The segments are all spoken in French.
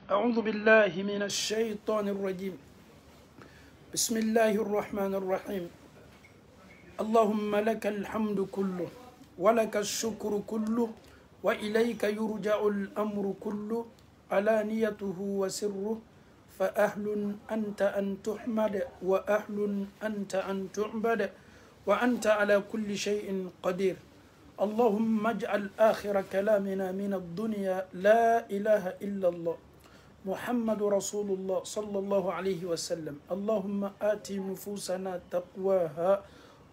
أعوذ بالله من الشيطان الرجيم. بسم الله الرحمن الرحيم. اللهم لك الحمد كله ولك الشكر كله وإليك يرجع الأمر كله علانيته وسره فأهل أنت أن تحمد وأهل أنت أن تعبد وأنت على كل شيء قدير. اللهم اجعل آخر كلامنا من الدنيا لا إله إلا الله محمد رسول الله صلى الله عليه وسلم. اللهم آت نفوسنا تقواها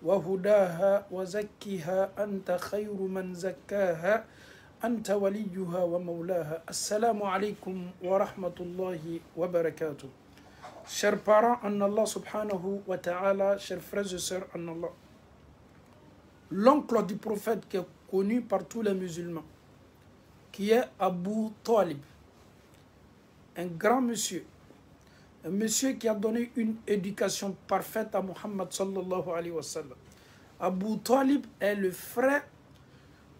وهداها وزكها أنت خير من زكاها أنت وليها ومولاها. السلام عليكم ورحمة الله وبركاته. Chers parents en Allah subhanahu wa ta'ala, chers frères et sœurs en Allah, l'oncle du prophète qui est connu par tous les musulmans, qui est Abu Talib, un grand monsieur, un monsieur qui a donné une éducation parfaite à Muhammad sallallahu alayhi wa sallam. Abu Talib est le frère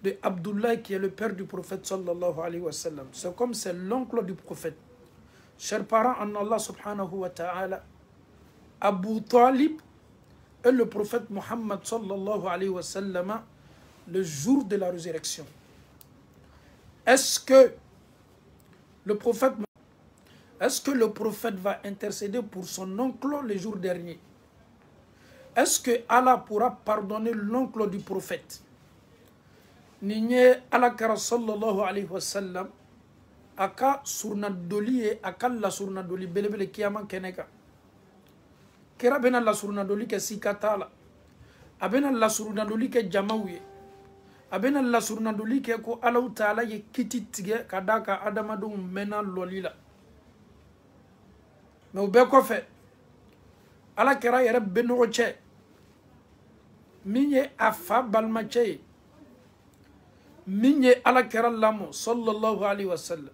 de Abdullah qui est le père du prophète sallallahu alayhi wa sallam. C'est comme c'est l'oncle du prophète. Chers parents en Allah subhanahu wa ta'ala, Abu Talib et le prophète Muhammad sallallahu alayhi wa sallam le jour de la résurrection. Est-ce que le prophète va intercéder pour son oncle le jour dernier? Est-ce que Allah pourra pardonner l'oncle du prophète? Nigne Allah kara sallallahu alayhi wa sallam aka surna doli e aka la surna doli belebele kiyama keneka. Kera bena la surna doli ke sikatala. Abena la surna doli ke jamawye. Abena la surna doli ke ko Allah Ta'ala ye kititige kadaka adamadu mena lolila. Mais au bec fait, ala kera yere benoche, minye afa balmache, minye ala kera lamo sallallahu alayhi wa sallam.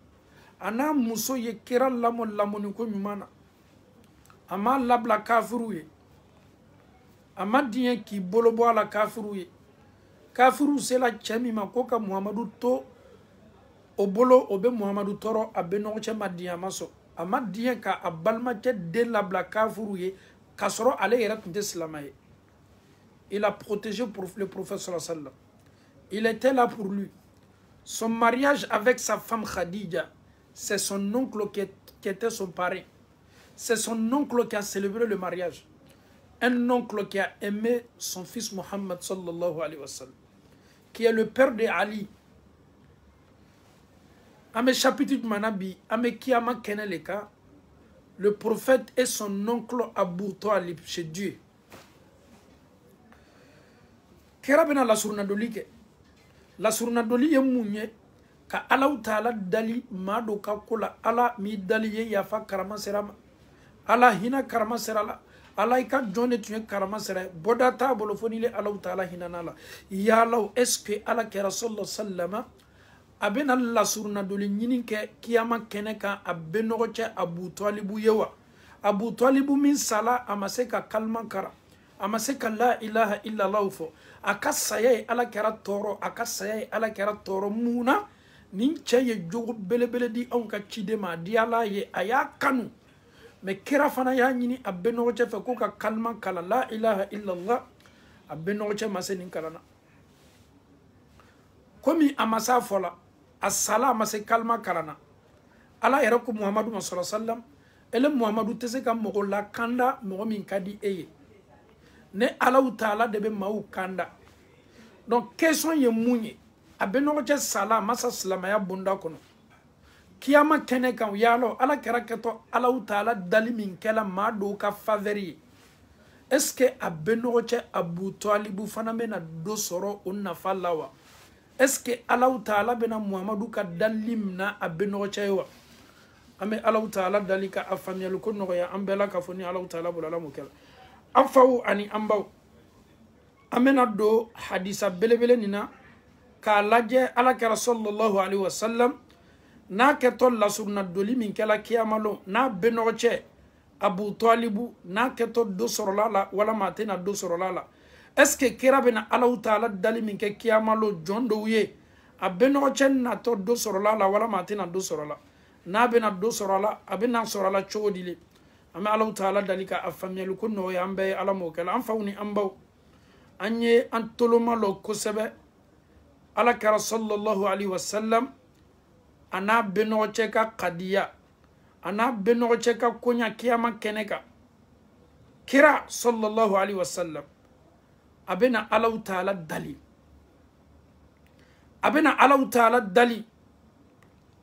Ana muso ye kera lamo niko nyumana. Ama labla kafiru ye. Ama diyen ki bolobo ala kafiru ye. Kafiru c'est la chemi makoka Muhammadu to obolo obe Muhammadu toro abenoche madiya maso. Amad dien ka abalmache de la blakafouye kasoro ale yera tunte slamaye. Il a protégé pour le prophète sallallahu alayhi wa sallam. Il était là pour lui. Son mariage avec sa femme Khadija, c'est son oncle qui était son parrain. C'est son oncle qui a célébré le mariage. Un oncle qui a aimé son fils Muhammad sallallahu alayhi wa sallam, qui est le père de Ali. Ame chapitre de Manabi, Ame Kiyama Keneleka, le prophète et son oncle Abu Talib chez Dieu. Kerabena la surnadoli ke. La surnadoli ye mounye, ka Allah Ta'ala dali mado ka kola, Allah mi dali ye yafa karama serama. Allah hina karama serala. Allah ika jone tuye karama sera. Bodata bolofoni le Allah Ta'ala hina nala. Ya Allah, est-ce que Allah kera sallallahu sallama abena la surna doli nyini ke kiyama keneka abenoche Abu Talibu yewa. Abu Talibu min sala amaseka kalman kara. Amaseka la ilaha illa Allah fo. Akasaye ala kera toro, akasaye ala kera toro muna. Ninche ye jogo bele di onka chidema di ala ye aya kanu. Me kera fana ya nyini abenoche fe koka kalman kala la ilaha illa Allah. Abenoche masenin kalana. Komi amasa fola. As-salam se kalma karana. Ala yera ko Muhammadu sallallahu alayhi wa sallam. Ele Muhammadu tese ka mogo la kanda mogo min kadi eye. Ne Allah Ta'ala debe mau kanda. Donc question ye mounye. Abenoche salam masa salamaya bunda kono. Kiyama kene kan yalo ala kera keto Allah Ta'ala dali min kela mado ka favori. Est-ce que abenoche Abu Talibu fana mena do soro onna falawa? Est-ce que Allah Ta'ala bena Muhammadu ka dalim na abenoche wa? Ame Allah Ta'ala dalika afamiya luko noya ambela ka foni Allah Ta'ala bulala mukela. Afawu ani ambaw. Amena do hadisa belebele nina ka laje ala kera sallallahu alayhi wa sallam na keto la surna doli min kela kiyamalo na benoche Abu Talibu na keto do sorolala wala matena do sorolala. Est-ce que kera bena Allah Ta'ala dali min ke kiyamalo jondo ye abenoche na to do sorolala wala matena do sorola. n'a bena do sorala abena sorala chodile ama Allah taala dalika afamiyal ko no yambe ala mo kala am fawni ambaw anye antoloma lo ko sebe ala kara sallallahu alaihi wasallam ana beno cheka qadiya ana beno cheka konya kiyama keneka kira sallallahu alaihi wasallam abena Allah taala dali abena Allah taala dali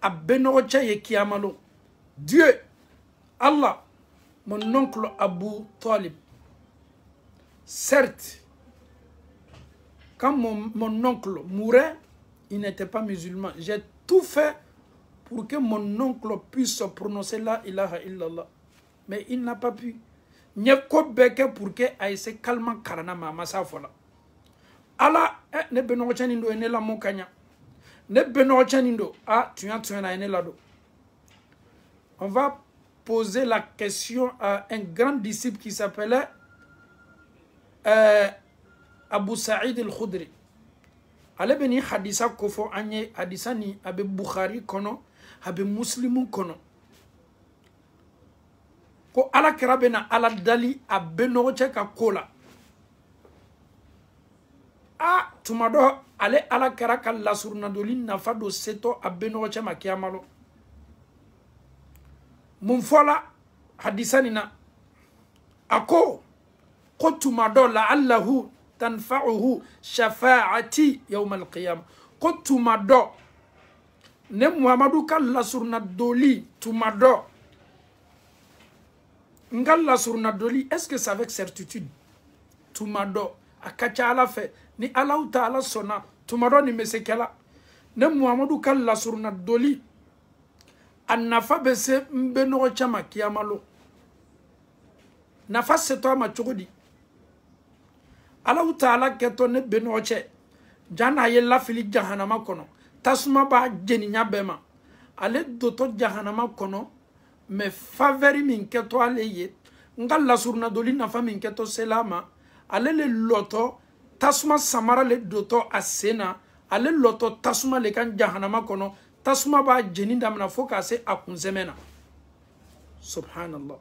abeno che kiyamalo Dieu Allah mon oncle Abu Talib certes quand mon oncle mourait il n'était pas musulman j'ai tout fait pour que mon oncle puisse prononcer la ilaha illallah mais il n'a pas pu nye ko beke pour que aise kalma karana mama safola ala ne beno chanindo ene la mokanya ne beno chanindo tu na ene la do. On va poser la question à un grand disciple qui s'appelait Abu Sa'id al-Khudri. Ale beni hadisa kofo anye hadisa ni abe Bukhari kono abe Muslimu kono ko ala kerabena ala dali abeno cheka kola tumado ale ala keraka la surnadoli nafa do seto abeno chema kiamalo munfola hadisa nina ako ko tumado la allahu tanfa'uhu shafa'ati yawm al-qiyamah ko tumado ne Muhammadu kala surnadoli tumado Ngalla surna doli, est-ce que c'est avec certitude? Tumado, akacha ala fe, ni ala uta ala sona, tumado ni mesekela. Ne Muhammadu kalla surna doli, anafa bese mbeno chama kiyamalo. Nafa seto ama chogodi. Ala uta ala keto ne beno che, jana ye la fili jahanama kono, tasuma ba jeni nyabema, ale doto jahanama kono, mais favori min keto aleye nga la surna doli na fa min keto selama ale le loto tasuma samara le doto asena ale loto tasuma le kan jahanama kono tasuma ba jeni damna foka se akunzemena subhanallah.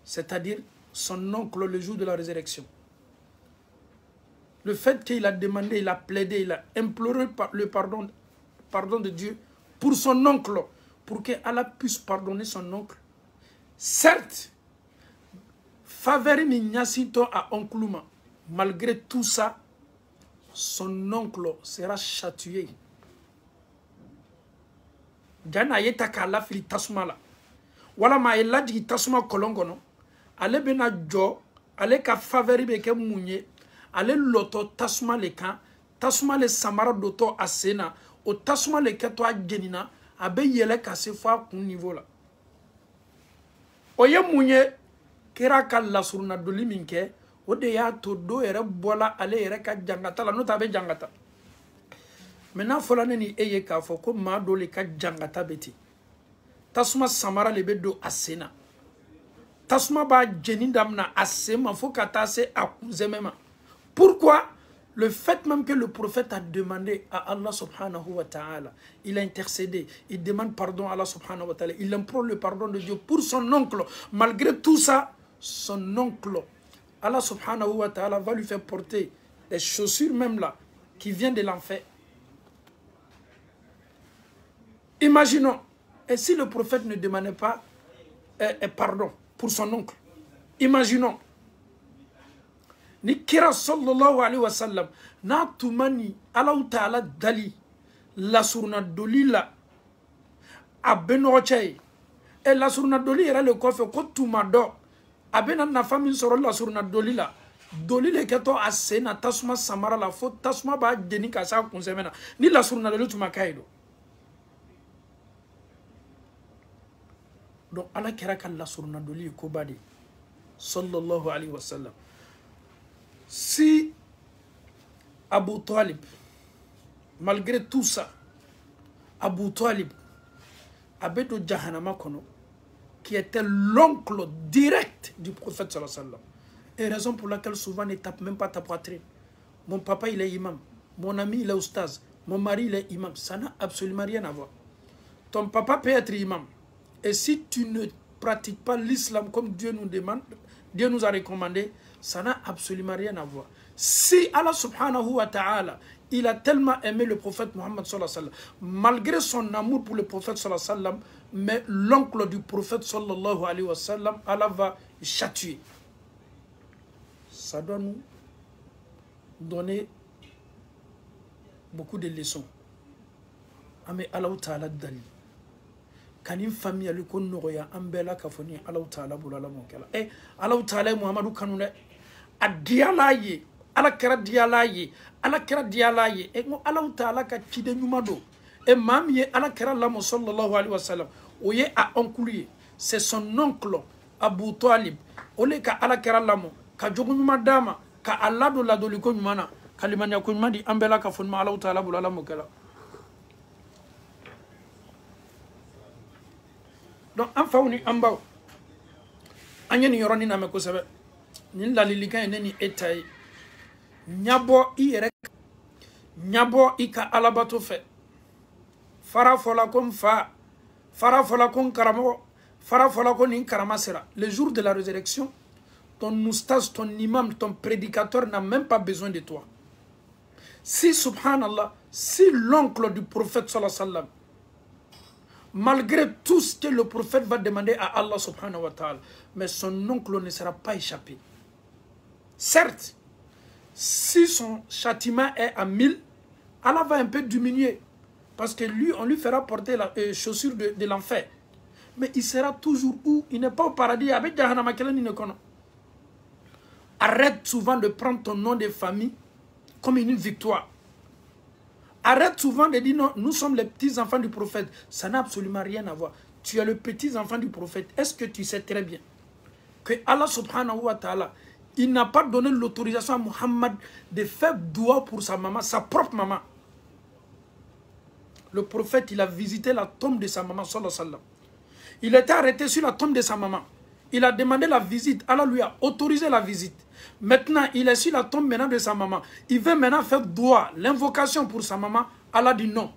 C'est-à-dire son oncle le jour de la résurrection, le fait qu'il a demandé, il a plaidé, il a imploré le pardon de Dieu pour son oncle, pour que Allah puisse pardonner son oncle. Certes, favori mignasito à onkluma. Malgré tout ça, son oncle sera châtié. Gana yeta kala fili tasuma la. Wala ma elaji tasuma kolongono. Ale bena jo, ale ka favori beke mounye, ale loto tasuma le kan, tasuma le samara doto asena, o tasuma le keto a genina, abe yele kase fa kun niveau la. Oye mounye, kera ka lasurna doli minke, o de ya to do ere bola ale ere ka jangata la, nota be jangata. Maintenant fola neni eye ka fo ko ma do le ka jangata beti. Tasuma samara le be do asena. Tasuma ba jenindamna asema fo kata se akuzemema. Pourquoi? Le fait même que le prophète a demandé à Allah subhanahu wa ta'ala, il a intercédé, il demande pardon à Allah subhanahu wa ta'ala, il implore le pardon de Dieu pour son oncle. Malgré tout ça, son oncle, Allah subhanahu wa ta'ala va lui faire porter des chaussures même là, qui viennent de l'enfer. Imaginons, et si le prophète ne demandait pas pardon pour son oncle, imaginons, ni kira sallallahu alayhi wa sallam na tumani Allah ta'ala dali la surna doli la abeno chay et la surna doli era le kofe ko tumado abena na famille soro la surna doli la doli le keto asena tasuma samara la fo tasuma ba deni ka sa kunsemena ni la surna doli tuma kaido. Donc Allah kira kan la surna doli ko badi sallallahu alayhi wa sallam. Si Abu Talib, malgré tout ça, Abu Talib, Abedo Jahannama Kono, qui était l'oncle direct du prophète sallallahu alayhi wa sallam, et raison pour laquelle souvent ne tape même pas ta poitrine. Mon papa il est imam, mon ami il est oustaz, mon mari il est imam, ça n'a absolument rien à voir. ton papa peut être imam. Et si tu ne pratiques pas l'islam comme Dieu nous demande, Dieu nous a recommandé, ça n'a absolument rien à voir. Si Allah subhanahu wa ta'ala, il a tellement aimé le prophète Mohammed sallallahu alayhi wa sallam, malgré son amour pour le prophète sallallahu alayhi wa sallam, mais l'oncle du prophète sallallahu alayhi wa sallam, Allah va châtier. Ça doit nous donner beaucoup de leçons. Mais Allah ta'ala dali. Quand une famille a le konnoya, ambela kafoni Allah ta'ala bulala mokela. Eh Allah ta'ala Muhammadu kanune adialaye. Ala kera dialaye, ala kera dialaye. E ngo ala ta'ala ka chide nyumado. E mamie ala kera lamo sallallahu alayhi wa sallam. Oye a onkuliye. C'est son oncle Abu Talib. Ole ka ala kera lamo. Ka jogu nyumadama. Ka alado lado liko nyumana. Kalimanya ko nyumadi ambela ka fonma ala ta'ala bulala mokela. Donc enfin ni ambao. Anya ni yoroni na meko sebe. Ni lalilika eneni etai. Nyabo iyere nyabo ika alabato fe fara fola kom fa fara fola kon karamo fara fola kon in karamasera. Le jour de la résurrection, ton oustaz, ton imam, ton prédicateur n'a même pas besoin de toi. Si subhanallah, si l'oncle du prophète sallallahu alayhi wa sallam, malgré tout ce que le prophète va demander à Allah subhanahu wa ta'ala, mais son oncle ne sera pas échappé. Certes, si son châtiment est à 1000, Allah va un peu diminuer. Parce que lui, on lui fera porter la chaussure de l'enfer. Mais il sera toujours où? Il n'est pas au paradis. Avec Jahannama, arrête souvent de prendre ton nom de famille comme une victoire. Arrête souvent de dire non, nous sommes les petits enfants du prophète. Ça n'a absolument rien à voir. Tu es le petit enfant du prophète. Est-ce que tu sais très bien que Allah subhanahu wa ta'ala, il n'a pas donné l'autorisation à Muhammad de faire doua pour sa maman, sa propre maman. Le prophète, il a visité la tombe de sa maman, sallallahu alayhi wa sallam. Il était arrêté sur la tombe de sa maman. Il a demandé la visite. Allah lui a autorisé la visite. Maintenant, il est sur la tombe maintenant de sa maman. Il veut maintenant faire doua, l'invocation pour sa maman. Allah dit non.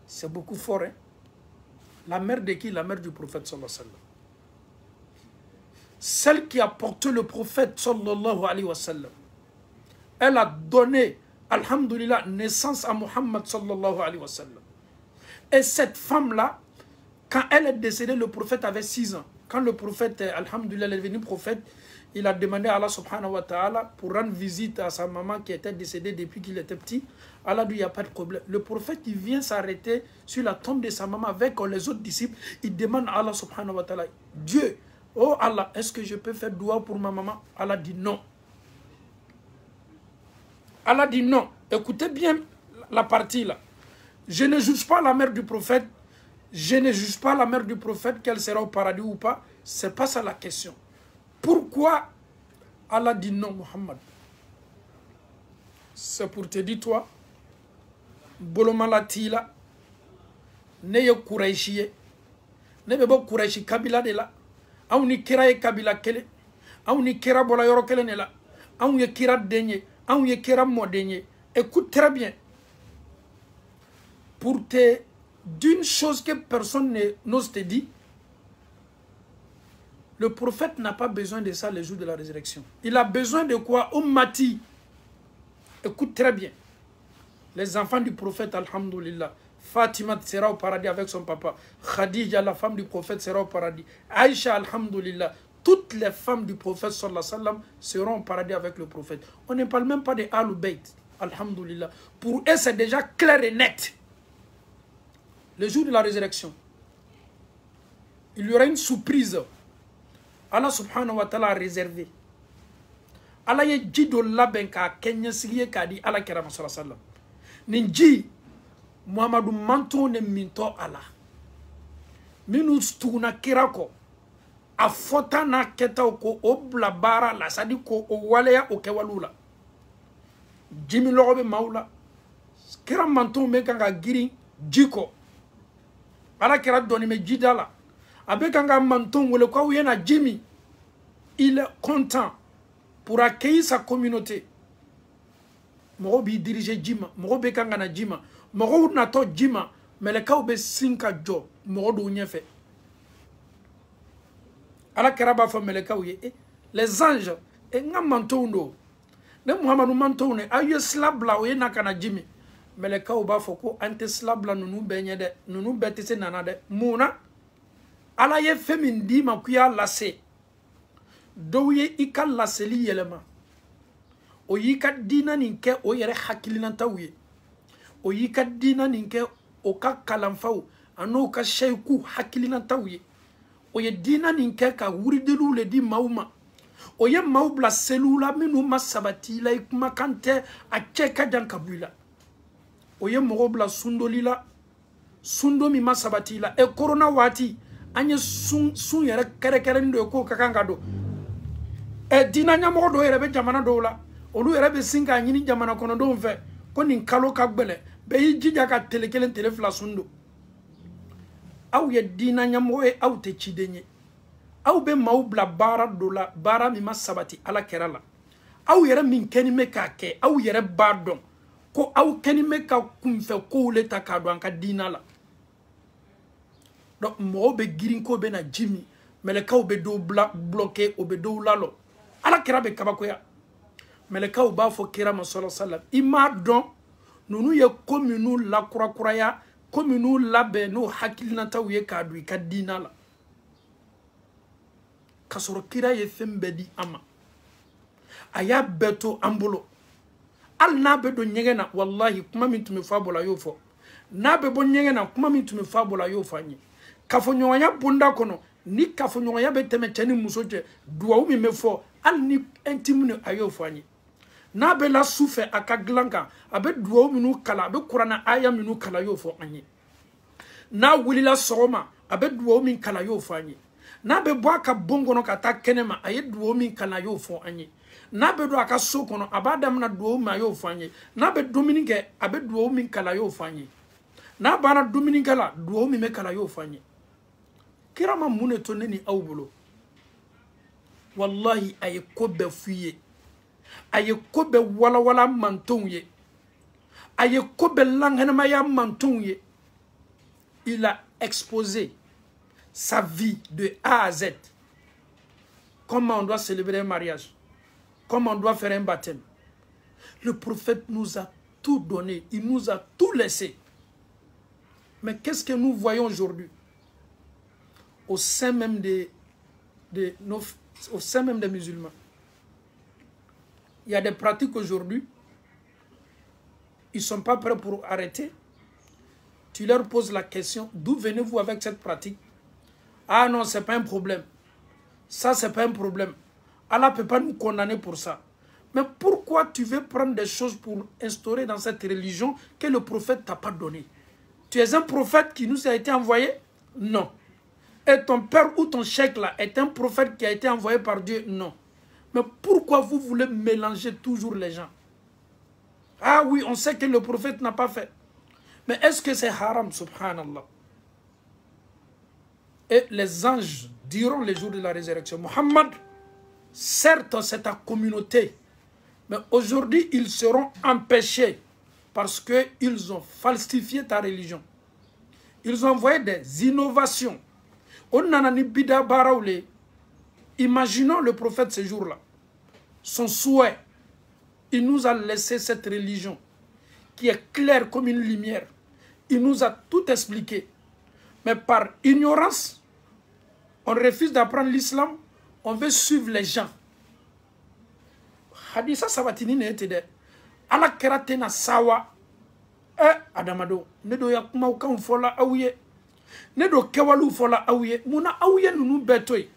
C'est beaucoup fort, hein? La mère de qui? La mère du prophète, sallallahu alayhi wa sallam. Celle qui a porté le prophète sallallahu alayhi wa sallam, elle a donné, alhamdulillah, naissance à Muhammad sallallahu alayhi wa sallam. Et cette femme-là, quand elle est décédée, le prophète avait 6 ans. Quand le prophète, alhamdulillah, est devenu prophète, il a demandé à Allah subhanahu wa ta'ala pour rendre visite à sa maman qui était décédée depuis qu'il était petit. Allah dit, il n'y a pas de problème. Le prophète, il vient s'arrêter sur la tombe de sa maman avec les autres disciples. Il demande à Allah subhanahu wa ta'ala, Dieu, oh Allah, est-ce que je peux faire doua pour ma maman? Allah dit non. Allah dit non. Écoutez bien la partie là. Je ne juge pas la mère du prophète. Je ne juge pas la mère du prophète qu'elle sera au paradis ou pas. C'est pas ça la question. Pourquoi Allah dit non, Muhammad? C'est pour te dire, toi, Bolomalatila, ne ye Kouraïchiye, ne be bo Kouraïchi Kabila de la. Aou ni kira ye kabila kele, aou ni kira bola yoro kele ne la, aou ye kira denye, aou ye kira mo denye. Écoute très bien. Pour te d'une chose que personne n'ose te dire, le prophète n'a pas besoin de ça le jour de la résurrection. Il a besoin de quoi? Ummati. Écoute très bien. Les enfants du prophète, alhamdulillah. Fatima sera au paradis avec son papa. Khadija, la femme du prophète, sera au paradis. Aïcha, alhamdulillah. Toutes les femmes du prophète, sallallahu alayhi wa sallam, seront au paradis avec le prophète. On ne parle même pas de Ahlul Bayt. Alhamdulillah. Pour eux, c'est déjà clair et net. Le jour de la résurrection, il y aura une surprise. Allah subhanahu wa ta'ala a réservé. Allah ye jido laben ka kenya siye ka di Allah kira sallallahu alayhi wa sallam. Ninji Muhammadu manto ne minto Allah. Minu stuna kirako. A fota na keta ko obla bara la sadi ko o waleya o kewalula. Jimi lobe maula. Kira manto me kanga giri jiko. Ala kira doni me jidala. Abe kanga manto wole kwa uyena Jimmy. Il est content pour accueillir sa communauté. Moro bi dirige Jima, moro be kanga na Jima, mogo na to jima melekaw be sinka jo mogo do nyefe ala keraba fa melekaw ye les anges ngam mantondo ne Muhammadu mantone ayo slabla o ye nakana jimi melekaw ba foko ante slabla nunu benye de nunu betise nana de muna ala ye femin di makuya lase doye ikal laseli yelema o yika dina ninke o yere hakilina tawye o yika dina ninke o ka kalamfaw ano ka shayku hakilina tawye o ye dina ninke ka wuridelu le di mauma o ye maubla selula minu masabati la ikuma kante a cheka jankabula o ye mogobla sundolila sundo mi masabati la e corona wati anye sun yere kere ndo ko kakanga do e dina nyamo do yere be jamana do la olu yere be singa nyini jamana kono do mfe ko nin kalo ka gbele be yijija ka telekelen telefla sundo aw ye dina nyamo e aw te chidenye aw be maubla bara dola bara mi masabati ala kerala aw yere min keni me ka ke aw yere badon ko aw keni me ka kumfe ko le ta ka do anka dina la do mo be girin ko be na jimi melekaw be do bloqué o be do lalo ala kera be kabako ya melekaw ba fo kera ma sallallahu alaihi wasallam ima don nunu ye komunu la kura ya komunu labe no hakilina tawiye ka du ka dina la kasoro kira ye fembedi ama aya beto ambulo al na be do nyegena wallahi kuma min tumi fabola yofo na be bo nyegena kuma min tumi fabola yofanyi kafo nyonya bunda kono ni kafo nyonya be teme chani musoje duwa umi mefo al ni intimune ayofanyi na be la soufe akaglanka abe duwa umi nu kala abe kurana aya minu kala yofo anyi na wulila soma abe duwa umi kala yofanyi na be bo aka bongo no kata kenema aye duwa umi kala yofo anyi na be do aka sokono abadam na duwa umi ayofo anyi na be dominike abe duwa umi kala yofo anyi na bana dominike la duwa umi me kala yofo anyi kirama mune to neni awbulo wallahi ay ko be fuye ay ko be wala mantonye ay ko be langana ya mantonye il a exposé sa vie de A à Z. Comment on doit célébrer un mariage, comment on doit faire un baptême. Le prophète nous a tout donné, il nous a tout laissé. Mais qu'est-ce que nous voyons aujourd'hui au sein même des musulmans? Il y a des pratiques aujourd'hui, ils ne sont pas prêts pour arrêter. Tu leur poses la question, d'où venez-vous avec cette pratique? Ah non, ce n'est pas un problème. Ça, ce n'est pas un problème. Allah ne peut pas nous condamner pour ça. Mais pourquoi tu veux prendre des choses pour instaurer dans cette religion que le prophète t'a pas donné? Tu es un prophète qui nous a été envoyé? Non. Et ton père ou ton cheikh là est un prophète qui a été envoyé par Dieu? Non. Mais pourquoi vous voulez mélanger toujours les gens? Ah oui, on sait que le prophète n'a pas fait. Mais est-ce que c'est haram, subhanallah? Et les anges diront les jours de la résurrection, Mohammed, certes c'est ta communauté, mais aujourd'hui ils seront empêchés parce qu'ils ont falsifié ta religion. Ils ont envoyé des innovations. Imaginons le prophète ce jour-là. Son souhait, il nous a laissé cette religion qui est claire comme une lumière. Il nous a tout expliqué. Mais par ignorance, on refuse d'apprendre l'islam, on veut suivre les gens. Hadisa sabatini ne etede. Ala kerate na sawa. Adamado. Nedo ya kuma uka fola awye. Nedo kewalu fola awye. Muna awye nunu betoy.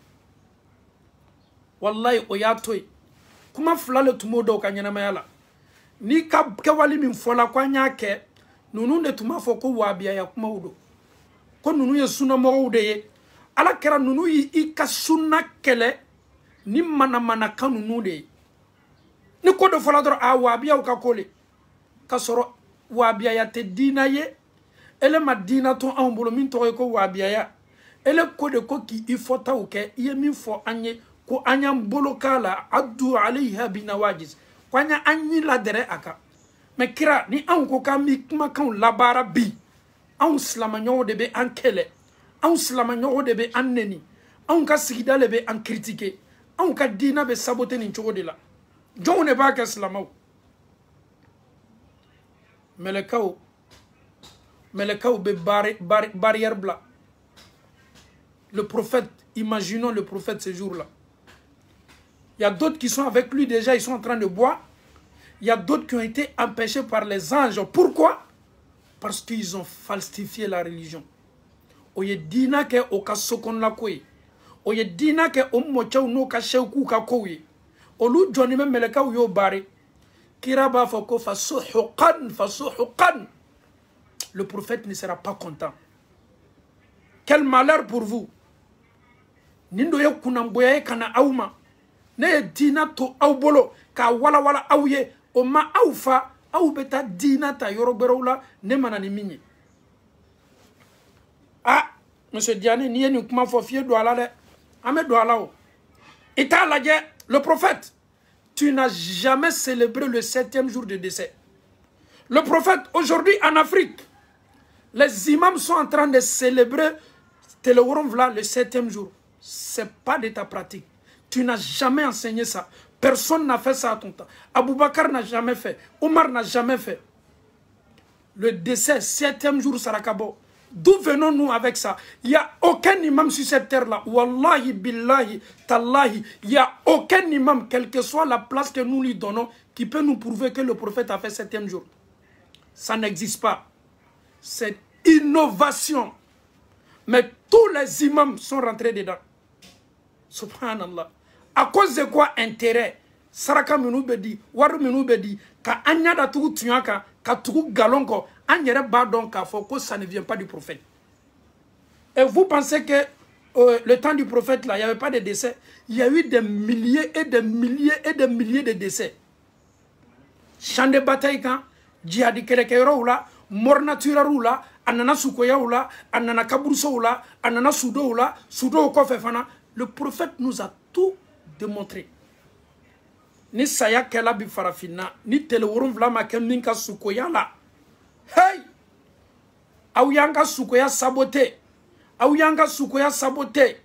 Wallahi oyatoy. Kuma fulale tumodo kanyana mayala. Ni kewali min fola kwa nyake. Nunu ne tumafoko wabia ya kuma udo. Ko nunu ye suna mo udeye. Ala kera nunu yi ka sunna kele ni mana kanunu de. Ni ko do fola dro a wabia o ka kole. Ka soro wabia ya te dina ye. Ele ma dina ton ambolo min to ko wabia ya. Ele ko de ko ki ifota o ke ye min fo anye ko anya mbolo kala addu alaiha binawajiz. Kwanya anyi la dere aka. Mais kira, ni an ko ka mi kuma kan labara bi. An slamanyo de be an kele. An slamanyo de be an neni. An ka sigida le be an critiquer. An ka dina be saboter ni chogo de la. Jon ne ba ka slamaw. Melekao be barrière bla. Le prophète, imaginons le prophète ce jour-là. Il y a d'autres qui sont avec lui déjà, ils sont en train de boire. Il y a d'autres qui ont été empêchés par les anges. Pourquoi? Parce qu'ils ont falsifié la religion. Oye dina ke oka sokon la koye. Oye dina ke omocha no ka sheuku ka koye. Olu joni me meleka yo bare. Kiraba foko fasuhuqan. Le prophète ne sera pas content. Quel malheur pour vous. Nindo ye kunamboya kana auma. Ne dina to aubolo ka wala wala auye o ma aufa au beta dina ta yoroberoula ne manani minye. Ah, monsieur Diane, ni ni kuma fo fie do ala le. Ame do ala o. Eta laje le prophète, tu n'as jamais célébré le 7e jour de décès. Le prophète aujourd'hui en Afrique, les imams sont en train de célébrer le 7e jour. C'est pas de ta pratique. Tu n'as jamais enseigné ça. Personne n'a fait ça à ton temps. Aboubakar n'a jamais fait. Omar n'a jamais fait. Le décès, 7e jour, Sarakabo. D'où venons-nous avec ça? Il n'y a aucun imam sur cette terre-là. Wallahi, billahi, tallahi. Il n'y a aucun imam, quelle que soit la place que nous lui donnons, qui peut nous prouver que le prophète a fait 7e jour. Ça n'existe pas. C'est innovation. Mais tous les imams sont rentrés dedans. Subhanallah. À cause de quoi intérêt? Saraka minou bedi, waru minou bedi, ka anya da tugu tuyaka, ka tugu galonko, anyere badon ka foko, ça ne vient pas du prophète. Et vous pensez que le temps du prophète là, il n'y avait pas de décès? Il y a eu des milliers et des milliers et des milliers de décès. Champ de bataille quand, djihadi kerekero là, mort naturelle là, anana sukoya là, anana kaburso là, anana sudo là, sudo kofefana. Le prophète nous a tout démontré. Ni saya kela bi farafina, ni teleworum vlama keminka sukoya la. Hey! Au yanga sukoya saboté. Au yanga sukoya saboté.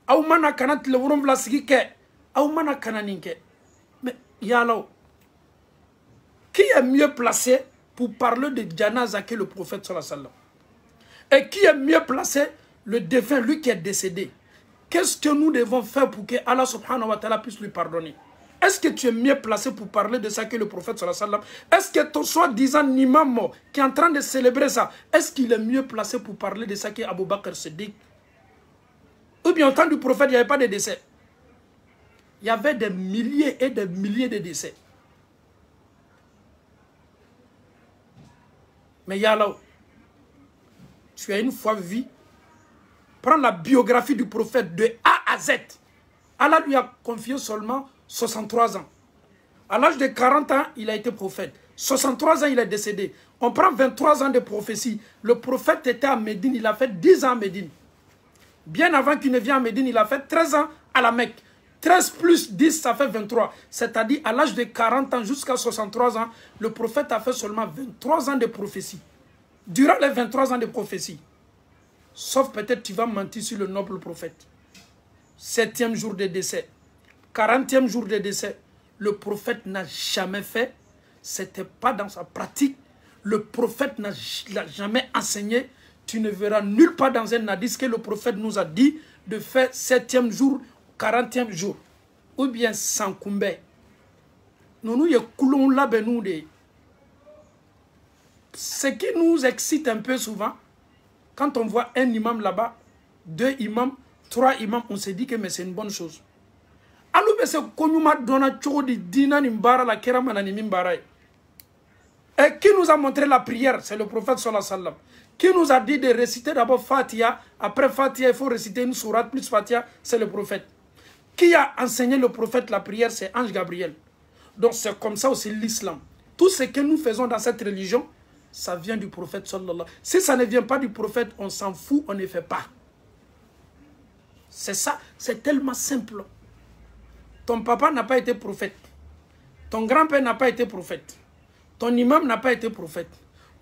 Au mana kana teleworum vla sigike. Au mana kana ninke. Mais yalo. Qui est mieux placé pour parler de Janaza que le prophète sallallahu alayhi wa sallam? Et qui est mieux placé? Le défunt, lui qui est décédé. Qu'est-ce que nous devons faire pour que Allah subhanahu wa ta'ala puisse lui pardonner? Est-ce que tu es mieux placé pour parler de ça que le prophète sallallahu alayhi wa sallam? Est-ce que ton soi-disant imam qui est en train de célébrer ça, est-ce qu'il est mieux placé pour parler de ça que Abu Bakr Siddiq? Ou bien au temps du prophète, il n'y avait pas de décès. Il y avait des milliers et des milliers de décès. Mais Yallah, tu as une fois vu. Prends la biographie du prophète de A à Z. Allah lui a confié seulement 63 ans. À l'âge de 40 ans, il a été prophète. 63 ans, il est décédé. On prend 23 ans de prophétie. Le prophète était à Médine, il a fait 10 ans à Médine. Bien avant qu'il ne vienne à Médine, il a fait 13 ans à la Mecque. 13 plus 10, ça fait 23. C'est-à-dire, à l'âge de 40 ans jusqu'à 63 ans, le prophète a fait seulement 23 ans de prophétie. Durant les 23 ans de prophétie, sauf peut-être tu vas mentir sur le noble prophète. 7e jour de décès, 40e jour de décès, le prophète n'a jamais fait. C'était pas dans sa pratique. Le prophète n'a jamais enseigné. Tu ne verras nulle part dans un hadith que le prophète nous a dit de faire 7e jour, 40e jour. Ou bien sans koumbe. Nous y coulons là nous. Ce qui nous excite un peu souvent, quand on voit un imam là-bas, 2 imams, 3 imams, on se dit que c'est une bonne chose. Alors, c'est et qui nous a montré la prière? C'est le prophète sallallahu alayhi wa sallam. Qui nous a dit de réciter d'abord Fatiha, après Fatiha, il faut réciter une sourate plus Fatiha, c'est le prophète. Qui a enseigné le prophète la prière? C'est Ange Gabriel. Donc c'est comme ça aussi l'islam. Tout ce que nous faisons dans cette religion, ça vient du prophète sallallahu alayhi wa sallam. Si ça ne vient pas du prophète, on s'en fout, on ne fait pas. C'est ça, c'est tellement simple. Ton papa n'a pas été prophète. Ton grand-père n'a pas été prophète. Ton imam n'a pas été prophète.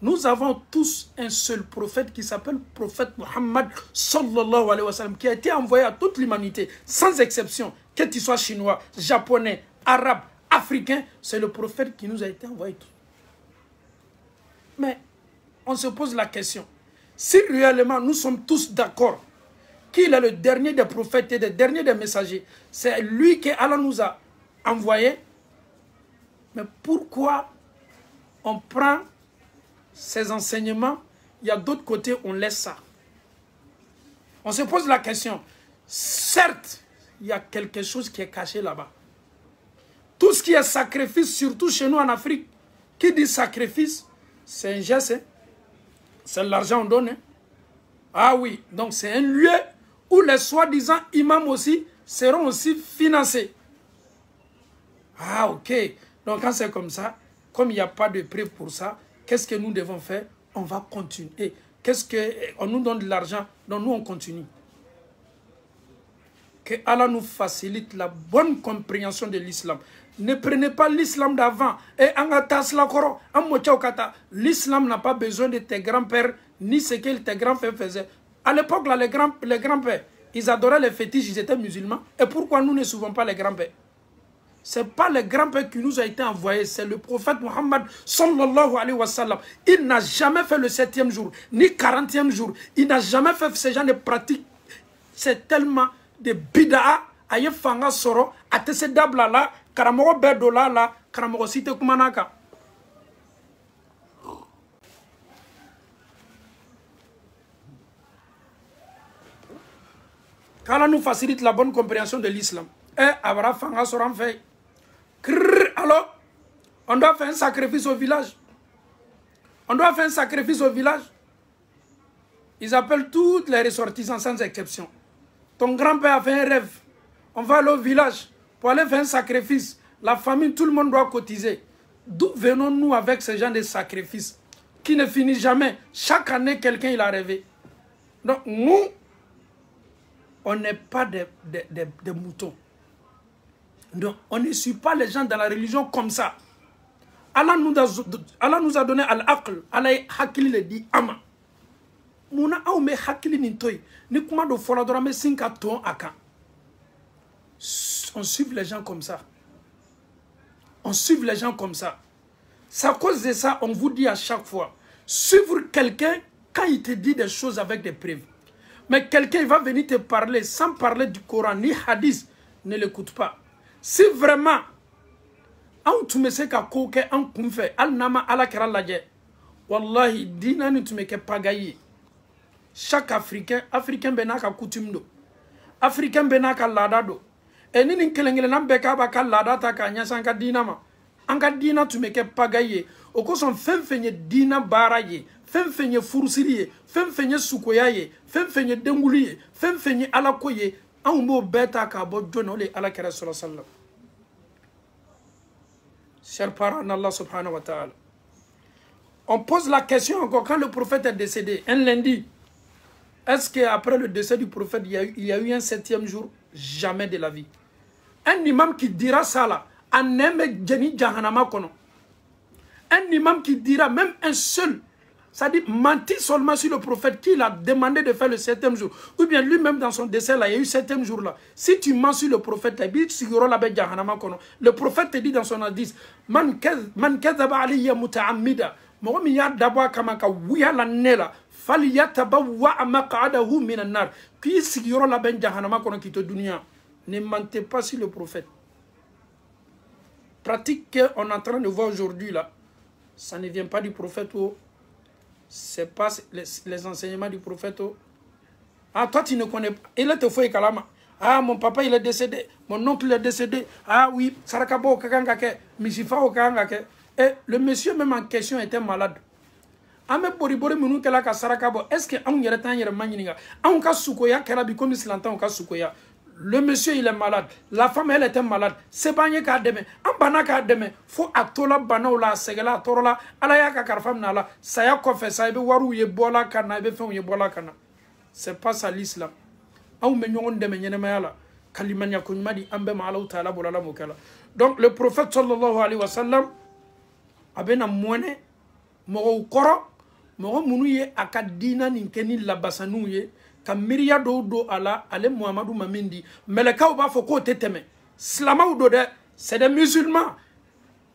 Nous avons tous un seul prophète qui s'appelle prophète Muhammad sallallahu alayhi wa sallam, qui a été envoyé à toute l'humanité, sans exception, que tu sois chinois, japonais, arabe, africain, c'est le prophète qui nous a été envoyé. Mais on se pose la question, si réellement nous sommes tous d'accord qu'il est le dernier des prophètes et le dernier des messagers, c'est lui que Allah nous a envoyé, mais pourquoi on prend ces enseignements, il y a d'autres côtés, on laisse ça. On se pose la question. Certes, il y a quelque chose qui est caché là-bas. Tout ce qui est sacrifice, surtout chez nous en Afrique, qui dit sacrifice, c'est un geste, hein? C'est l'argent qu'on donne. Hein? Ah oui, donc c'est un lieu où les soi-disant imams aussi seront aussi financés. Ah ok, donc quand c'est comme ça, comme il n'y a pas de preuve pour ça, qu'est-ce que nous devons faire? On va continuer. On nous donne de l'argent, donc nous on continue. Que Allah nous facilite la bonne compréhension de l'islam. Ne prenez pas l'islam d'avant. L'islam n'a pas besoin de tes grands-pères, ni ce que tes grands-pères faisaient. À l'époque, là, les grands-pères, ils adoraient les fétiches, ils étaient musulmans. Et pourquoi nous ne suivons pas les grands-pères? Ce n'est pas le grand-père qui nous a été envoyé, c'est le prophète Muhammad sallallahu alayhi wa sallam. Il n'a jamais fait le 7e jour, ni 40e jour. Il n'a jamais fait ce genre de pratique. C'est tellement de bid'a, aye fanga soro, atese dabla la, karamogo bedola la, karamogo site kumanaka. Qu'Allah nous facilite la bonne compréhension de l'islam. Et Abra fanga soro en fait. Alors, on doit faire un sacrifice au village. On doit faire un sacrifice au village. Ils appellent toutes les ressortissants sans exception. Ton grand-père a fait un rêve. On va aller au village pour aller faire un sacrifice. La famille, tout le monde doit cotiser. D'où venons-nous avec ce genre de sacrifice qui ne finit jamais? Chaque année, quelqu'un il a rêvé. Donc, nous, on n'est pas des moutons. Donc, on ne suit pas les gens dans la religion comme ça. Allah nous a donné al-aql. Allah hakili le dit ama. Muna au me hakili nintoy. Ni kuma do fola dora me sinka ton aka. On suit les gens comme ça. On suit les gens comme ça. C'est à cause de ça, on vous dit à chaque fois, suivre quelqu'un quand il te dit des choses avec des preuves. Mais quelqu'un va venir te parler sans parler du Coran ni hadith, ne l'écoute pas. Si vraiment, on tu me sais qu'à coquet, on kumfe, al nama ala kera laje, wallahi, dina ni tu me ke pagaye. Chaque Africain benaka coutume, Africain benaka ladado. Et ni kelengele nambeka baka ladata kanya sanka dina ma. Anka dina tu me ke pagaye. Oko son fenfenye dina baraye, fenfenye furusiriye, fenfenye sukoyaye, fenfenye denguliye, fenfenye alakoye. Chers parents d'Allah subhanahu wa ta'ala, on pose la question encore quand le prophète est décédé, un lundi. Est-ce qu'après le décès du prophète, il y a eu un 7e jour? Jamais de la vie. Un imam qui dira ça là, un imam qui dira même un seul, ça dit mentir seulement sur le prophète qui l'a demandé de faire le 7e jour. Ou bien lui-même dans son décès là, il y a eu 7e jour là. Si tu mens sur le prophète, le prophète te dit dans son hadith, man kadhaba alayya muta'ammida, momi ya dabwa kamaka wiya la nela, falyatabawa maq'adahu minan nar. Qui siguro la ben jahannama kono kito dunia. Ne mentez pas sur le prophète. Pratique qu'on est en train de voir aujourd'hui là, ça ne vient pas du prophète ou c'est pas les enseignements du prophète. Ah, toi tu ne connais pas. Il te faut kalama. Ah, mon papa il est décédé. Mon oncle est décédé. Ah oui, Sarakabo kakangake, Mishifa kakangake. Et le monsieur même en question était malade. Ame boribori munu kela ka Sarakabo. Est-ce que on yere tan yere manininga? On ka sukoya kerabi comme si l'entend on ka sukoya. Le monsieur il est malade, la femme elle était malade. C'est pas n'y a demain. En bana ka demain, faut atola bana ou la segala torola. Alaya ka karfam nala. Ça y a quoi fait ça? Ebe waru ye bola kana, ebe fait ye bola kana. C'est pas ça l'islam. Aou menyon demain yene mayala. Kalimanya kunyma di ambe ma'ala ta'ala bolala mokala. Donc le prophète sallallahu alayhi wa sallam, abena mwene mogo ukoro mogo munu ye aka dina ninkeni labasanu ye ka miriya do ala ale Muhammadu mamindi meleka ba fo ko teteme slama do de c'est des musulmans,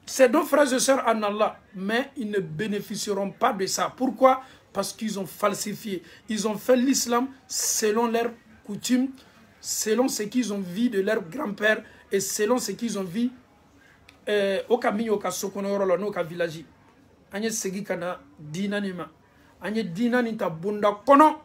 c'est deux frères et sœurs en Allah, mais ils ne bénéficieront pas de ça. Pourquoi? Parce qu'ils ont falsifié, ils ont fait l'islam selon leurs coutumes, selon ce qu'ils ont vu de leur grand-père et selon ce qu'ils ont vu au Camino, au Sokonoro, au village. Anye segi kana dina nima, anye dina ni ta bunda kono,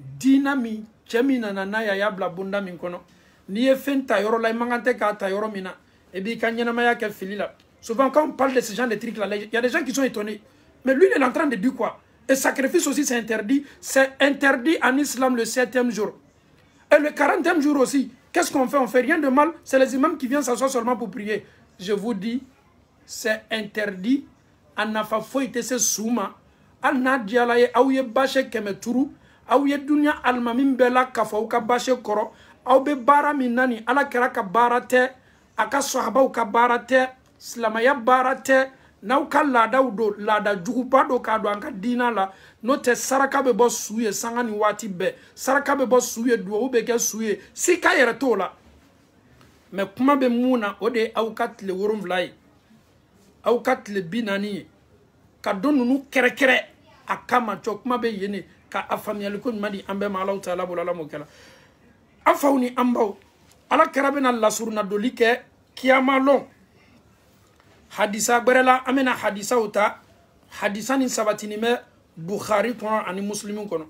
dina mi chemina na na ya yabla bunda min kono. Ni fenta yoro la mangante ka ta yoro mina, et bien quand maya ke filila. Souvent quand on parle de ce genre de trucs là, il y a des gens qui sont étonnés. Mais lui il est en train de dire quoi? Et sacrifice aussi c'est interdit. C'est interdit en islam le 7e jour. Et le 40e jour aussi. Qu'est-ce qu'on fait? On fait rien de mal. C'est les imams qui viennent s'asseoir seulement pour prier. Je vous dis, c'est interdit. Anafa foite se souma. Al nadjala ye aouye bache kemeturu. Aouye dunya almamim bela kafauka bache koro. Aoube bara minani. Ala keraka barate. Aka sahaba uka barate. Slamaya barate. Na uka lada udo. Lada jugupado kado anka dina la. Note saraka be bo souye sangani wati be. Saraka be bo souye duwa ube ke souye. Sika yere to la. Mais kuma be mouna ode aukat le worum vlai. Aukat le binani. Ka don nou kere kere. Akama chok kuma be yene. Ka afamiyali ko madi ambe ma Allah ta'ala bolala mokela. Afawni ambaw. Ala karabena la surna dolike kiyama long. Hadisa gberela amena hadisa uta. Hadisa ni sabatini me Bukhari kono ani muslimun kono.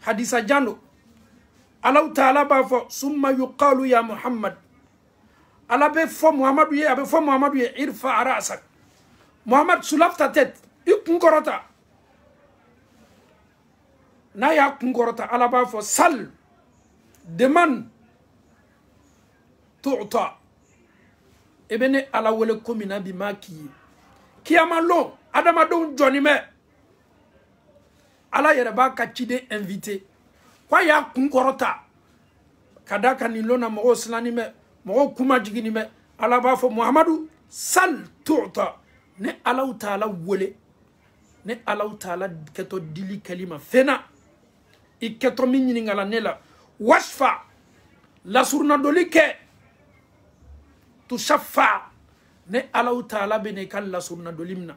Hadisa jando. Allah ta'ala ba fo summa yuqalu ya Muhammad. Allah be fo Muhammadu ye abe fo Muhammadu ye irfa ra'sak. Muhammad soulève ta tête. Ikunkorota. Na ya kunkorota Allah ba fo sal. Demande. Tu'ta. Ebene ala wele komina bi maki. Kiyama lo adama don joni me. Ala yere ba ka chide invité. Kwa ya kunkorota. Kadaka ni lona mo slani me, mo kuma jigini me. Ala ba fo Muhammadu sal tu'ta. Ne ala ta'ala wele. Ne ala ta'ala keto dili kalima fena. I keto minni ngala nela. Washfa la surna dolike tu shafa ne ala ta'ala bene kan la surna dolimna.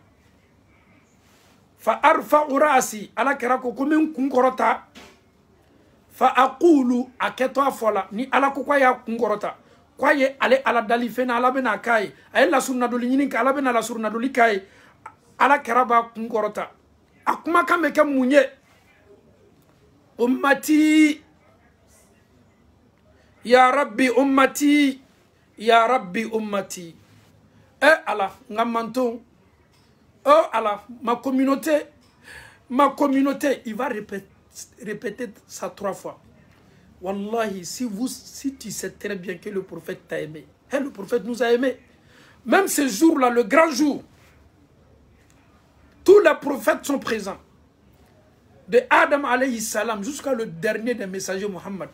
Fa arfa urasi ala kerako kumin kunkorota. Fa aqulu aketo afola ni ala ko kwa ya kunkorota. Kwa ye ale ala dali fena ala bena kai. Ay la surna dolini ka ala bena la surna dolikai. Ala keraba kunkorota. Akuma kame ke munye. Ummati ya rabbi ummati ya rabbi ummati. Allah ngamanton. Oh Allah, ma communauté, il va répéter ça 3 fois. Wallahi, si tu sais très bien que le prophète t'a aimé, hein, le prophète nous a aimés. Même ce jour-là, le grand jour, tous les prophètes sont présents. De Adam alayhi salam jusqu'à le dernier des messagers Muhammad.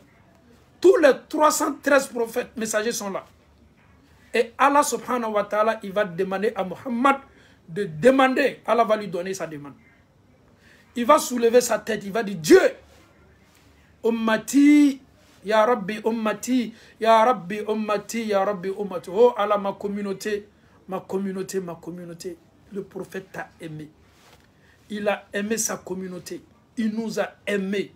Tous les 313 prophètes messagers sont là. Et Allah subhanahu wa ta'ala, il va demander à Muhammad de demander, Allah va lui donner sa demande. Il va soulever sa tête, il va dire Dieu, ummati, ya rabbi ummati, ya rabbi ummati, ya rabbi ummati. Oh Allah, ma communauté, ma communauté, ma communauté. Le prophète t'a aimé. Il a aimé sa communauté. Il nous a aimés.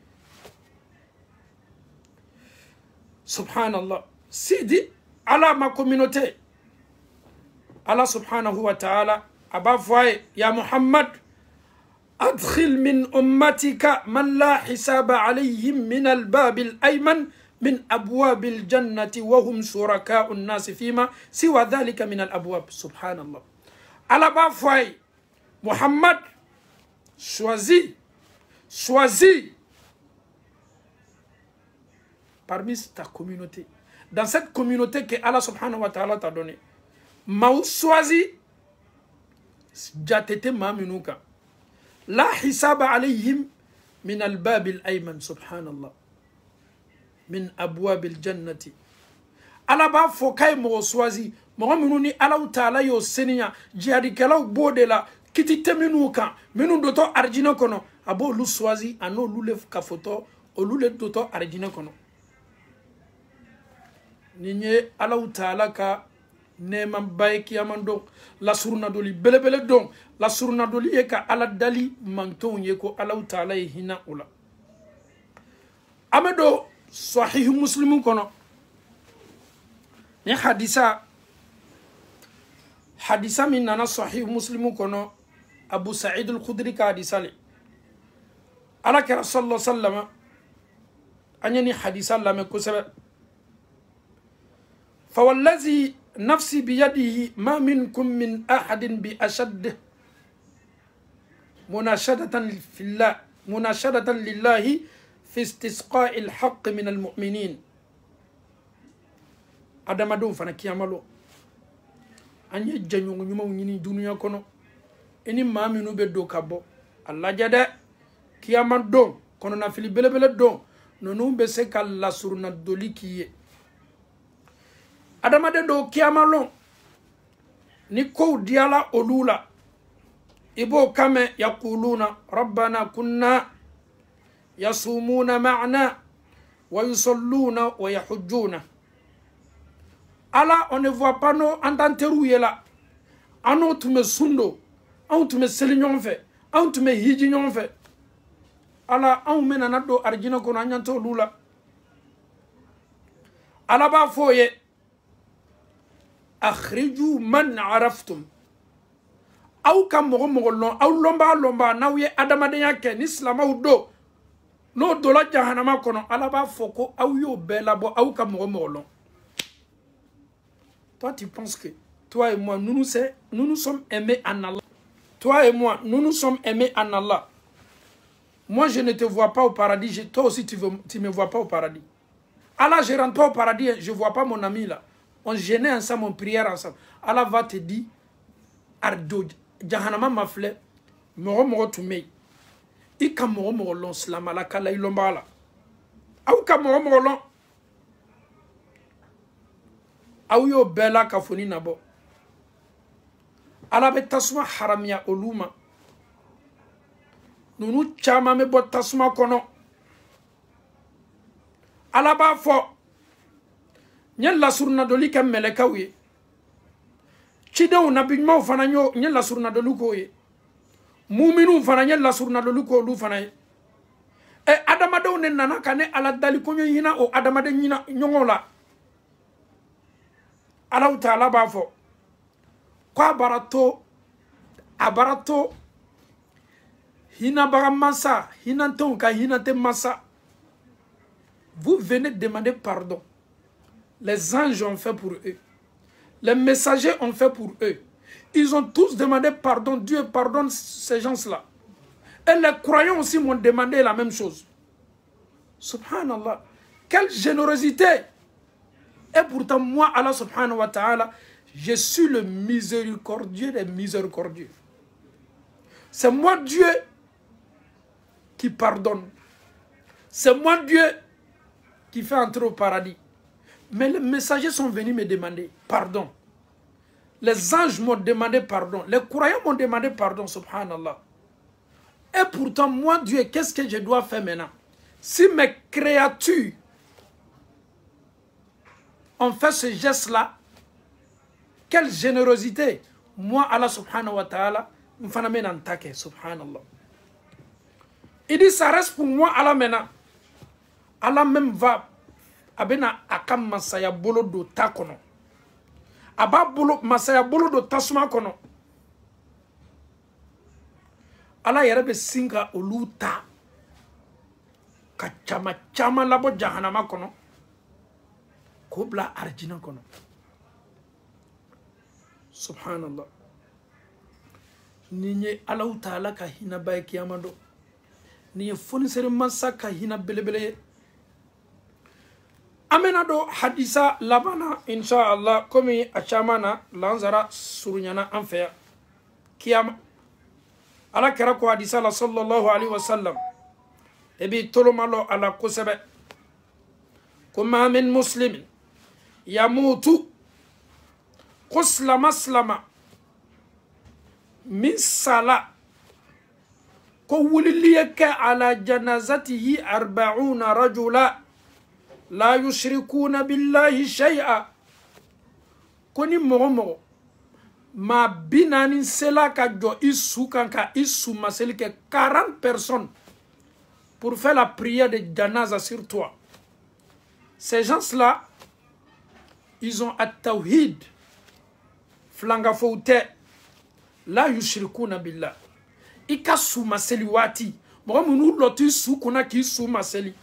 Subhanallah. Si dit Allah, ma communauté, Allah subhanahu wa ta'ala, Aba voye, ya Muhammad, adkhil min ummatika man la hisaba alayhim min al-bab al-ayman min abwab al-jannati wa hum shuraka'u an-nas fima siwa dhalika min al-abwab. Subhanallah. Aba voye, Muhammad, choisis parmi ta communauté. Dans cette communauté que Allah subhanahu wa ta'ala t'a donné. Maou choisi jatete maminuka. La hisaba alayhim min al-bab al-ayman. Subhanallah. Min abwab al-jannati. Allah ba fokay mo choisi mɔgɔ minnu ni Alahu Taala y'o seniya jihadikɛlaw b'o de la kiti tɛ minnu kan minnu dotɔ arijinɛ kɔnɔ a b'olu choisi a n'olu le kafotɔ olu le dotɔ arijinɛ kɔnɔ nin ye Alahu Taala ka nɛɛmaba ye kiyama don lasurunadoli belebele don lasurunadoli ye ka Ala dali mantonw ye ko Alahu Taala ye hinɛ o la an bɛ don Sahih Muslim kɔnɔ ni hadisa min nana Sahih Muslim kɔnɔ Abu Sa'id al-Khudri ka hadisa le Ala kɛra sallallahu alaihi wasallam an ye ni hadisa lamɛn kosɛbɛ فوالذي نفسي بيده ما منكم من أحد بأشد مناشدة لله في استسقاء الحق من المؤمنين أدم دون فانا كيامالو أن يجنون يمون يني دنيا كنو إني ما منو بدو كابو الله جدا كيامان دون كنو نافلي بلا بلا دون نونو بسك الله سرنا دولي كيه adamaden do kiamalon ni ko diala olula ibo kame yaquluna rabbana kunna yasumuna ma'na wa yusalluna wa yahujjuna ala on ne voit pas nos ententeru yela anu tume sundo an tume selignon fe an tume hijignon fe ala an menana do arjina kono anyanto lula ala ba foye أخرجوا من عرفتم أو كم مغلون أو لomba ناو يه أدم دنيا كنيسلام أو دو نو دولا جهنم كونو على با فوكو أو يو بلا بو أو كم مغلون. Toi tu penses que toi et moi nous nous sommes aimés en Allah. Toi et moi nous nous sommes aimés en Allah. Moi je ne te vois pas au paradis, toi aussi tu me vois pas au paradis. Allah je rentre pas au paradis, je vois pas mon ami là. On gênait ensemble, on priait ensemble. Allah va te dire, Ardo, Jahanama mafle, moro tumei. Ika moro lon slama la kala ilombala. Au ka moro lon. Au yo bela kafoni nabo. Allah be tasuma haramia oluma. Nunu chama me bot tasuma kono. Allah ba fo. Nyel la surna doli kam melekaw ye cidew nabigmaw fana nyel la surna dolu ko ye mu'minu fana nyel la surna dolu ko lu fana ye e adamadew ne nana kane ala dali ko nyina o adamade nyina nyongola Allahu Taala ba fo kwa abarato hina baramasa hinanton ka hinate masa vous venez demander pardon. Les anges ont fait pour eux. Les messagers ont fait pour eux. Ils ont tous demandé pardon. Dieu pardonne ces gens-là. Et les croyants aussi m'ont demandé la même chose. Subhanallah. Quelle générosité. Et pourtant, moi, Allah subhanahu wa ta'ala, je suis le miséricordieux des miséricordieux. C'est moi Dieu qui pardonne. C'est moi Dieu qui fait entrer au paradis. Mais les messagers sont venus me demander pardon. Les anges m'ont demandé pardon. Les croyants m'ont demandé pardon, subhanallah. Et pourtant, moi, Dieu, qu'est-ce que je dois faire maintenant? Si mes créatures ont fait ce geste-là, quelle générosité. Moi, Allah subhanahu wa ta'ala, me fait un attaque, subhanallah. Il dit, ça reste pour moi, Allah maintenant. Allah même va abena akam masaya bolo do takono aba bolo masaya bolo do tasuma kono ala yere be singa oluta ka chama labo jahanama kono kobla arjina kono subhanallah ninye Allahu Taala ka hina bay kiyamando niye foni sere masaka hina belebele. Amenado hadisa labana inshallah komi achamana lanzara surunyana anfaya kiyama ala kera ko hadisa la sallallahu alaihi wasallam ebi tolomalo ala kusebe kuma min muslimin yamutu قسلم اسلم من صلاة قول ليك على جنازته 40 رجلا لا يشركون بالله شيئا كوني مومو ma binani sela ka jo isu kanka isu maseli ke 40 personnes pour faire la prière de janaza sur toi. Ces gens-là, ils ont at-tawhid flanga foute la yushrikuna billah ikasu maseli wati mo munu lotu su kuna ki su maseli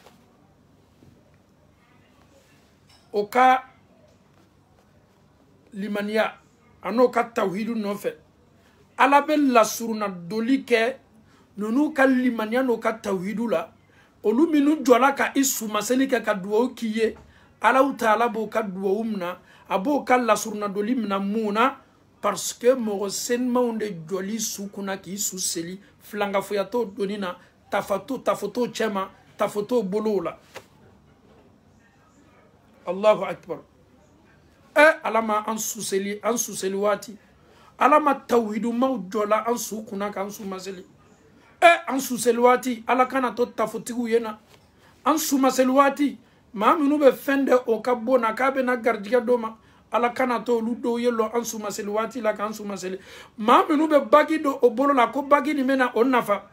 oka limania ano ka tawhidu no fe ala be la suruna doli ke nonu ka limania no ka tawhidu la olu minu jola ka isu maseli ke ka duwo kiye ala taala bo ka duwo umna abo ka la suruna doli mna muna parce que mo sen maunde joli sukuna ki isu seli flanga foyato donina tafoto chema tafoto bolola. Allahu akbar. Alama ansu seli wati alama tawhidu mawjola ansu kuna ka ansu maseli ansu seli wati ala kana to tafutigu yena ansu maseli wati ma minu be fende o kabona ka be na gardiga doma ala kana to ludo yelo ansu maseli wati la ka ansu maseli ma minu be bagi do o bolo la ko bagi ni mena onafa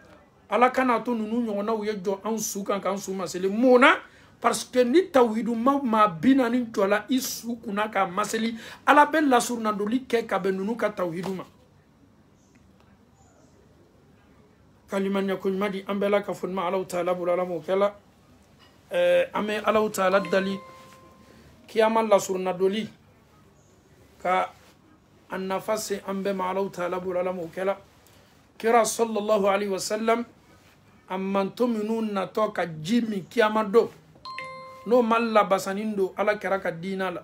ala kana to nunu nyona uyejo ansu kan ka ansu maseli mona parce que ni tawhidu ma bina ni tola isu kuna ka maseli ala be la surna doli ke ka be nunu ka tawhidu ma kaliman yakun madi ambela ka funma ala taala bulala mo kala ame ala taala dali kiyama la surna doli ka annafasi ambe ma ala taala bulala mo kala kira sallallahu alaihi wasallam amman tuminun na to ka jimi kiyama do no malla basanindo ala kera ka dina la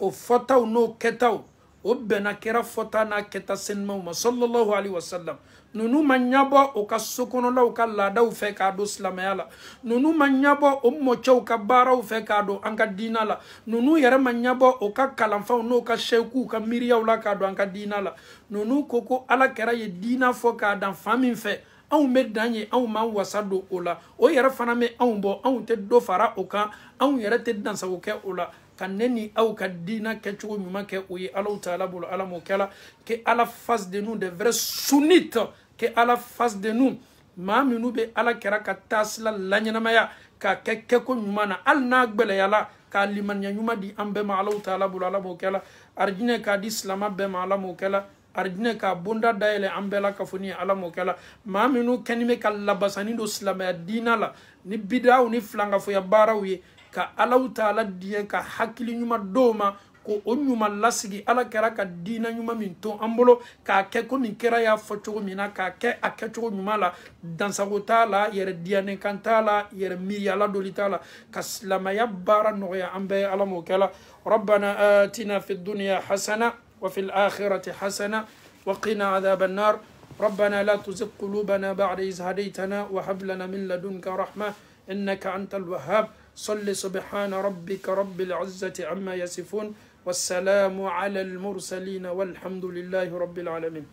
o fotaw no ketaw o bena kera fota na keta senma ma sallallahu alaihi wasallam nunu manyabo o ka sokono la o ka ladaw fe ka do islamaya la nunu manyabo o mocho ka baraw fe ka do anka dina la nunu yere manyabo o ka kalanfa no ka sheku ka miriyaw la ka do anka dina la nunu koko ala kera ye dina fo ka dan famin fe an me danye an ma wasado ola o yere fana me an bo an te do fara o kan an yere te dansa o ke ola kaneni au ka dina ke chugo nyuma ke oyi Allah taala bolo ala mo kala ke ala face de nous des vrais sunnites ke ala face de nous ma minu be ala kera ka tasla lanyana maya ka ke ko nyuma na al na gbele yala ka liman nyuma di ambe ma Allah taala bolo ala mo kala arjine ka di islam be ma ala mo kala arjine ka bonda daile ambela ka funi ala mo kala ma minu kenime ka labasani do islam ya dina la ni bidaw ni flanga fo ya barawi ka ala taala die ka hakili nyuma doma ko o nyuma lasigi ala kera ka dina nyuma min to ambolo ka ke ko min kera ya focho mina ka ke akecho nyuma la dansagota la yere diane kantala yere mi yala dolitala ka slama ya bara no ya ambe ala mo kala rabbana atina fid dunya hasana وفي الآخرة حسنة وقنا عذاب النار ربنا لا تزغ قلوبنا بعد إذ هديتنا وهب لنا من لدنك رحمة إنك أنت الوهاب صل سبحان ربك رب العزة عما يصفون والسلام على المرسلين والحمد لله رب العالمين.